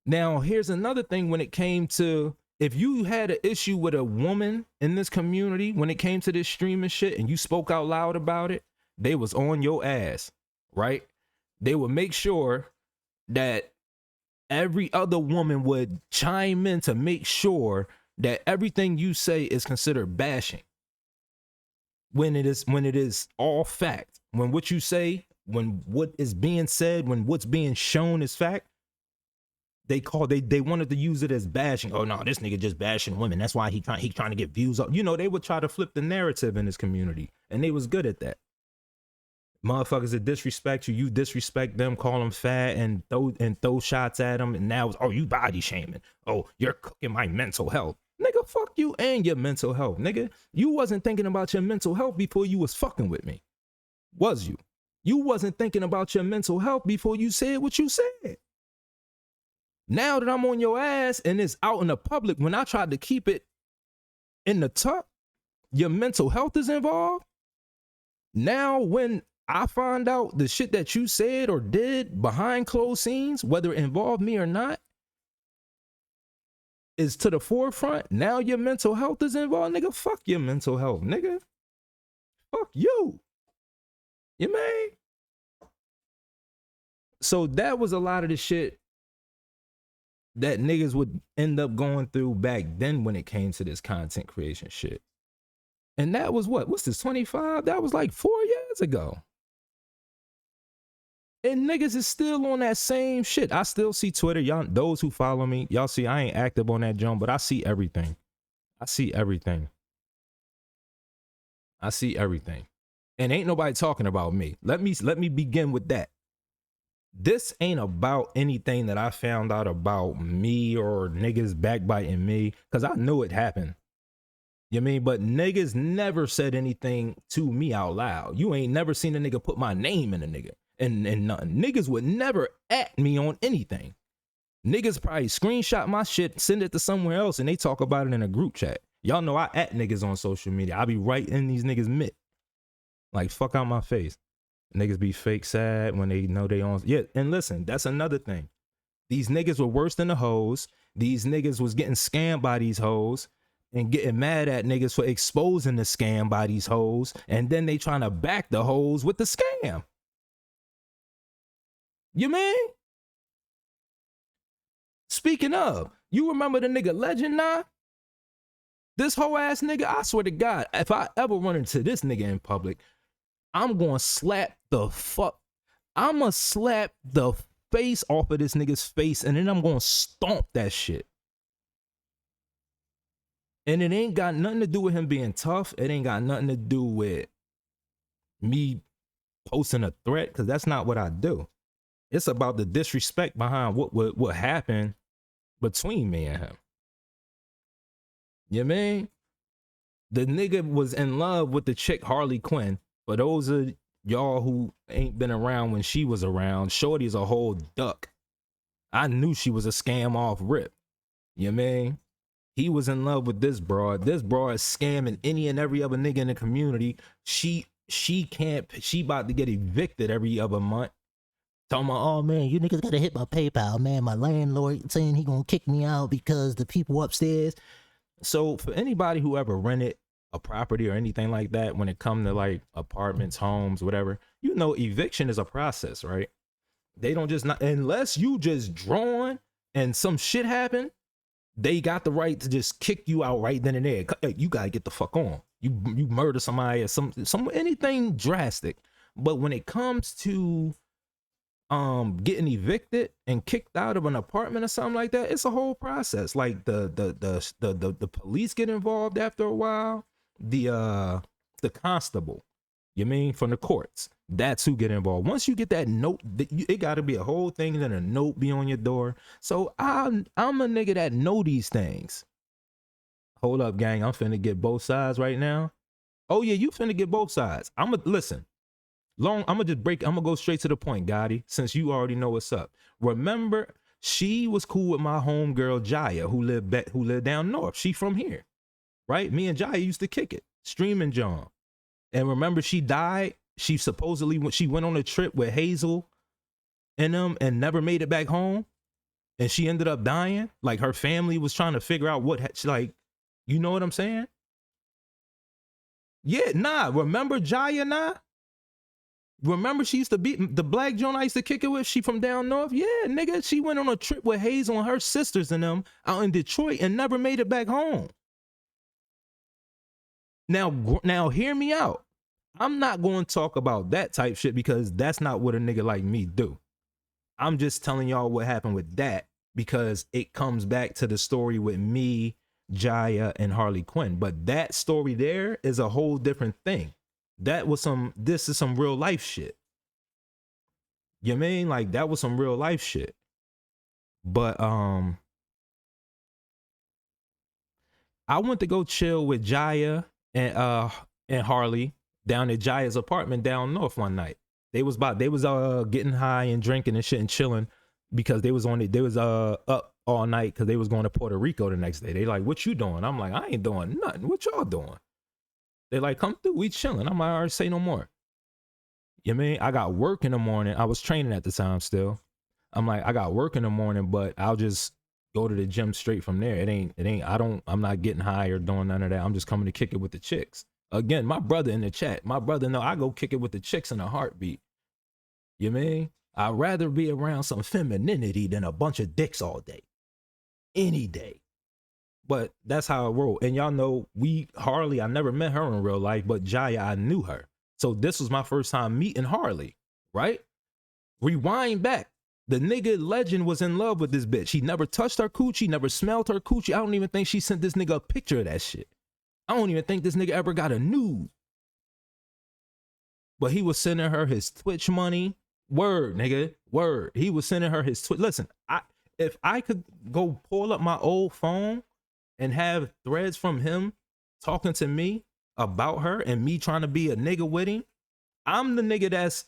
Now, here's another thing when it came to, if you had an issue with a woman in this community, when it came to this streaming shit and you spoke out loud about it, they was on your ass, right? They would make sure that every other woman would chime in to make sure that everything you say is considered bashing. When it is all fact, when what you say, when what is being said, when what's being shown is fact, they wanted to use it as bashing. Oh no, this nigga just bashing women. That's why he trying to get views up. You know, they would try to flip the narrative in this community, and they was good at that. Motherfuckers that disrespect you disrespect them, call them fat, and throw shots at them, and now it's, oh, you body shaming. Oh, you're cooking my mental health. Nigga, fuck you and your mental health. Nigga, you wasn't thinking about your mental health before you was fucking with me. Was you? You wasn't thinking about your mental health before you said what you said. Now that I'm on your ass and it's out in the public, when I tried to keep it in the tuck, your mental health is involved. Now when I find out the shit that you said or did behind closed scenes, whether it involved me or not, is to the forefront. Now your mental health is involved. Nigga, fuck your mental health, nigga. Fuck you. You mean? So that was a lot of the shit that niggas would end up going through back then when it came to this content creation shit. And that was what's this, 25? That was like 4 years ago. And niggas is still on that same shit. I still see Twitter. Y'all, those who follow me, y'all see I ain't active on that jump, but I see everything. I see everything. I see everything. And ain't nobody talking about me. Let me begin with that. This ain't about anything that I found out about me or niggas backbiting me, because I knew it happened. You mean? But niggas never said anything to me out loud. You ain't never seen a nigga put my name in a nigga. And nothing. Niggas would never at me on anything. Niggas probably screenshot my shit, send it to somewhere else, and they talk about it in a group chat. Y'all know I at niggas on social media. I be right in these niggas' mitt. Like, fuck out my face. Niggas be fake sad when they know they on. Yeah, and listen, that's another thing. These niggas were worse than the hoes. These niggas was getting scammed by these hoes and getting mad at niggas for exposing the scam by these hoes. And then they trying to back the hoes with the scam. You mean? Speaking of, you remember the nigga Legend now? This whole ass nigga, I swear to God, if I ever run into this nigga in public, I'm gonna slap the face off of this nigga's face, and then I'm gonna stomp that shit. And it ain't got nothing to do with him being tough. It ain't got nothing to do with me posting a threat, because that's not what I do. It's about the disrespect behind what happened between me and him. You mean? The nigga was in love with the chick Harley Quinn. For those of y'all who ain't been around when she was around, Shorty's a whole duck. I knew she was a scam off rip. You mean? He was in love with this broad. This broad is scamming any and every other nigga in the community. She about to get evicted every other month. Talking about, oh man, you niggas gotta hit my PayPal, man. My landlord saying he gonna kick me out because the people upstairs. So for anybody who ever rented a property or anything like that, when it come to like apartments, homes, whatever, you know, eviction is a process, right? They don't just not, unless you just drawn and some shit happened, they got the right to just kick you out right then and there. Hey, you gotta get the fuck on. You murder somebody or some anything drastic. But when it comes to getting evicted and kicked out of an apartment or something like that, it's a whole process. Like the police get involved after a while. The constable, you mean, from the courts, that's who get involved. Once you get that note, it got to be a whole thing, and then a note be on your door. So I'm a nigga that know these things. Hold up, gang, I'm finna get both sides right now. Oh yeah, you finna get both sides. Listen. I'm gonna go straight to the point, Gotti, since you already know what's up. Remember, she was cool with my homegirl Jaya, who lived down north. She from here, right? Me and Jaya used to kick it, streaming John. And remember, she died. She supposedly, when she went on a trip with Hazel and them and never made it back home. and she ended up dying. Like her family was trying to figure out like, you know what I'm saying? Yeah, nah. Remember Jaya? Nah. Remember she used to be the black joint I used to kick it with? She from down north? Yeah, nigga. She went on a trip with Hazel and her sisters and them out in Detroit and never made it back home. Now hear me out. I'm not going to talk about that type shit because that's not what a nigga like me do. I'm just telling y'all what happened with that because it comes back to the story with me, Jaya, and Harley Quinn. But that story there is a whole different thing. This is some real life shit. You mean? Like, that was some real life shit. But I went to go chill with Jaya and Harley down at Jaya's apartment down north one night. They was getting high and drinking and shit and chilling because they was up all night because they was going to Puerto Rico the next day. They like, what you doing? I'm like, I ain't doing nothing. What y'all doing? They like, come through, we chilling. I'm like, all right, say no more. You mean? I got work in the morning. I was training at the time still. I'm like, I got work in the morning, but I'll just go to the gym straight from there. I'm not getting high or doing none of that. I'm just coming to kick it with the chicks. Again, my brother in the chat, my brother know I go kick it with the chicks in a heartbeat. You mean? I'd rather be around some femininity than a bunch of dicks all day. Any day. But that's how I roll. And y'all know Harley, I never met her in real life, but Jaya, I knew her. So this was my first time meeting Harley, right? Rewind back. The nigga legend was in love with this bitch. He never touched her coochie, never smelled her coochie. I don't even think she sent this nigga a picture of that shit. I don't even think this nigga ever got a nude. But he was sending her his Twitch money. Word, nigga. Word. He was sending her his Twitch. Listen, if I could go pull up my old phone and have threads from him talking to me about her and me trying to be a nigga with him, I'm the nigga that's,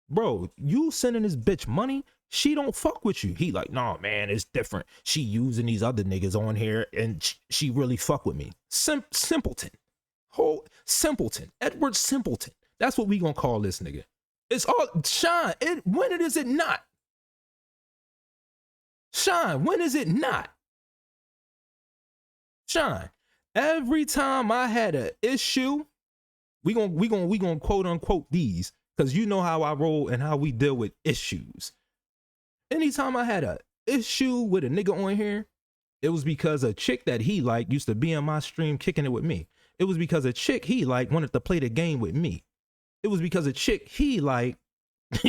bro, you sending this bitch money, she don't fuck with you. He like, nah, man, it's different. She using these other niggas on here and she really fuck with me. Simpleton. Whole simpleton. Edward Simpleton. That's what we gonna call this nigga. It's all, Sean, when is it not? Sean, when is it not? Sean, every time I had an issue, we gonna quote unquote these, because you know how I roll and how we deal with issues. Anytime I had an issue with a nigga on here, it was because a chick that he liked used to be on my stream kicking it with me. It was because a chick he liked wanted to play the game with me. It was because a chick he liked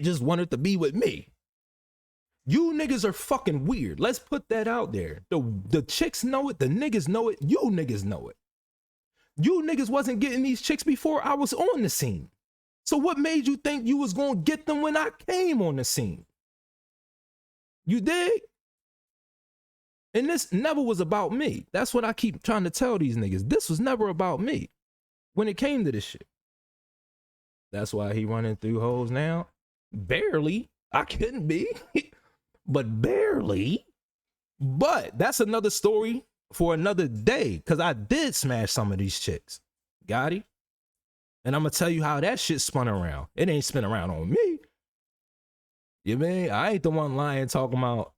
just wanted to be with me. You niggas are fucking weird. Let's put that out there. The chicks know it. The niggas know it. You niggas know it. You niggas wasn't getting these chicks before I was on the scene. So what made you think you was gonna get them when I came on the scene? You dig? And this never was about me. That's what I keep trying to tell these niggas. This was never about me when it came to this shit. That's why he running through hoes now. Barely. I couldn't be. But barely. But that's another story for another day, because I did smash some of these chicks. Got it? And I'm going to tell you how that shit spun around. It ain't spin around on me. You mean? I ain't the one lying talking about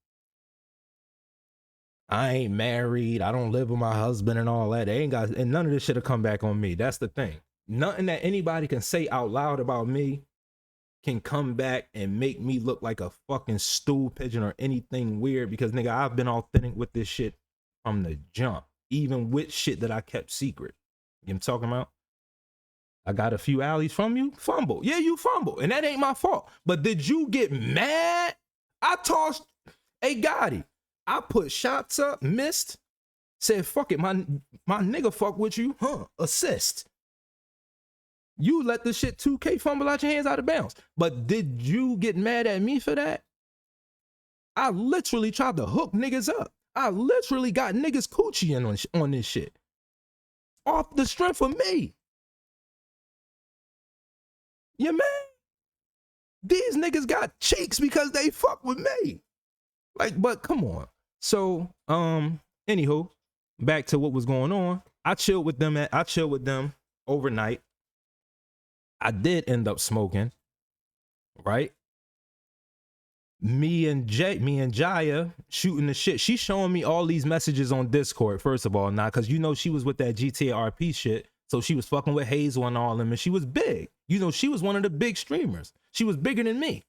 I ain't married, I don't live with my husband and all that. They ain't got, and none of this shit will come back on me. That's the thing. Nothing that anybody can say out loud about me can come back and make me look like a fucking stool pigeon or anything weird, because nigga, I've been authentic with this shit from the jump, even with shit that I kept secret. You know what I'm talking about? I got a few alleys from you, fumble. Yeah, you fumble, and that ain't my fault. But did you get mad? I tossed a Gotti. I put shots up, missed, said, fuck it, my nigga fuck with you, assist. You let the shit 2K fumble out your hands out of bounds. But did you get mad at me for that? I literally tried to hook niggas up. I literally got niggas coochie in on this shit. Off the strength of me. Yeah, man. These niggas got cheeks because they fuck with me. Like, but come on. So, anywho, back to what was going on. I chilled with them overnight. I did end up smoking, right? me and Jaya shooting the shit. She's showing me all these messages on Discord, first of all, now, because you know she was with that GTA RP shit. So she was fucking with Hazel and all of them, and she was big. You know, she was one of the big streamers. She was bigger than me.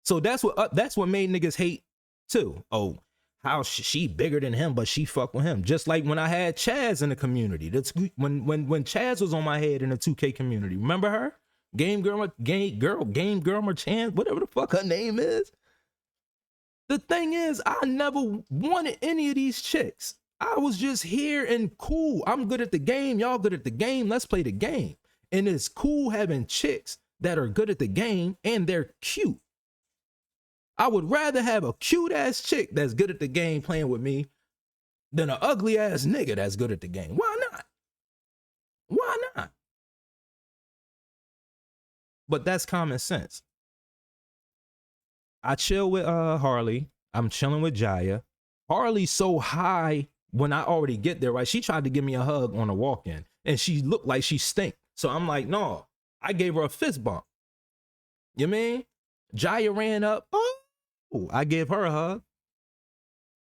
So that's what made niggas hate too. Oh, how she bigger than him, but she fuck with him. Just like when I had Chaz in the community. That's when Chaz was on my head in the 2K community. Remember her? Game girl Merchant, whatever the fuck her name is. The thing is, I never wanted any of these chicks. I was just here and cool. I'm good at the game. Y'all good at the game. Let's play the game. And it's cool having chicks that are good at the game and they're cute. I would rather have a cute ass chick that's good at the game playing with me than an ugly ass nigga that's good at the game. Why not? Why not? But that's common sense. I chill with Harley. I'm chilling with Jaya. Harley's so high when I already get there, right? She tried to give me a hug on a walk-in and she looked like she stink. So I'm like, no, I gave her a fist bump. You mean? Jaya ran up. Oh, I gave her a hug.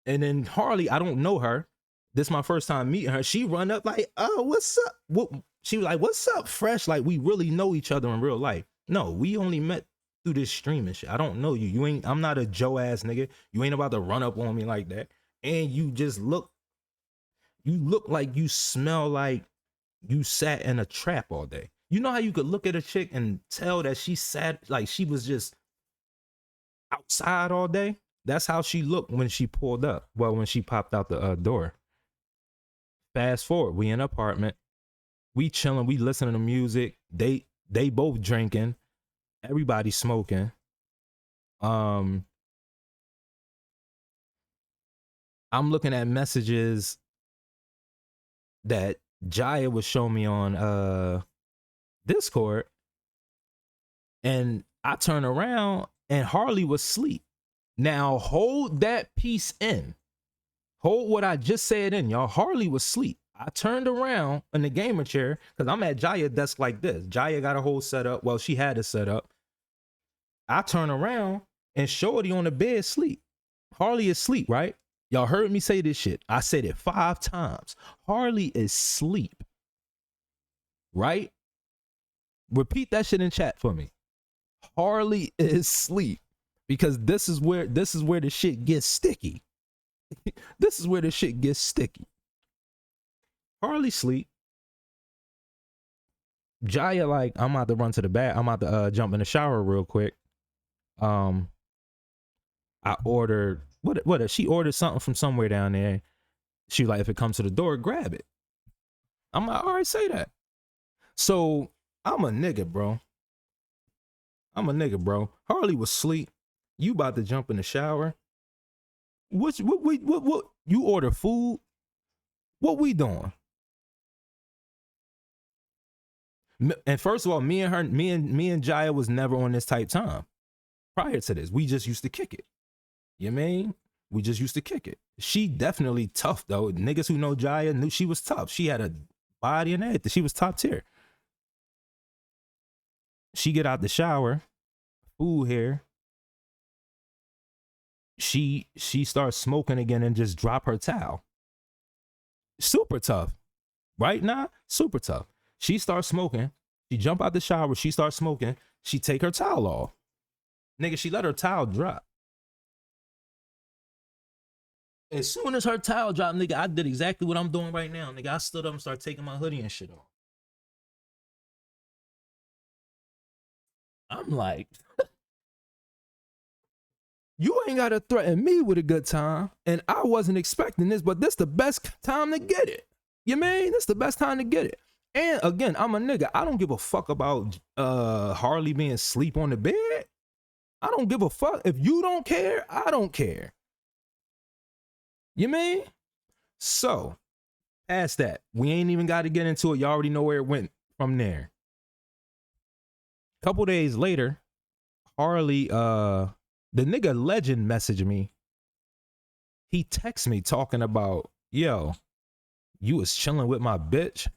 And then Harley, I don't know her. This is my first time meeting her. She run up like, oh, what's up? She was like, what's up, fresh? Like we really know each other in real life. No, we only met through this streaming shit. I don't know you. I'm not a Joe ass nigga. You ain't about to run up on me like that. And you just look like you smell like you sat in a trap all day. You know how you could look at a chick and tell that she sat like she was just outside all day? That's how she looked when she pulled up. Well, when she popped out the door. Fast forward, we in an apartment. We chilling, we listening to music. They both drinking. Everybody smoking. I'm looking at messages that Jaya was showing me on Discord, and I turn around and Harley was asleep. Now hold that piece in. Hold what I just said in, y'all. Harley was asleep. I turned around in the gamer chair because I'm at Jaya's desk like this. Jaya got a whole setup. Well, she had a setup. I turn around and Shorty on the bed sleep. Harley is asleep, right? Y'all heard me say this shit. I said it 5 times. Harley is asleep. Right? Repeat that shit in chat for me. Harley is asleep. Because this is where the shit gets sticky. This is where the shit gets sticky. Harley sleep. Jaya like, I'm about to run to the bath. I'm about to jump in the shower real quick. I ordered what she ordered something from somewhere down there. She like, if it comes to the door, grab it. I'm like, all right, say that. So I'm a nigga, bro. Harley was asleep. You about to jump in the shower. What you order food? What we doing? And first of all, me and Jaya was never on this type time. Prior to this, we just used to kick it. You mean? We just used to kick it. She definitely tough though. Niggas who know Jaya knew she was tough. She had a body and everything. She was top tier. She get out the shower, food here. She starts smoking again and just drop her towel. Super tough. Right now, super tough. She starts smoking. She jump out the shower. She starts smoking. She take her towel off. Nigga, she let her towel drop. As soon as her towel dropped, nigga, I did exactly what I'm doing right now. Nigga, I stood up and started taking my hoodie and shit off. I'm like, you ain't got to threaten me with a good time. And I wasn't expecting this, but this the best time to get it. You mean? This the best time to get it. And again, I'm a nigga. I don't give a fuck about Harley being asleep on the bed. I don't give a fuck. If you don't care, I don't care. You mean? So, past that, we ain't even got to get into it. You already know where it went from there. Couple days later, Harley, the nigga Legend messaged me. He texted me talking about, yo, you was chilling with my bitch.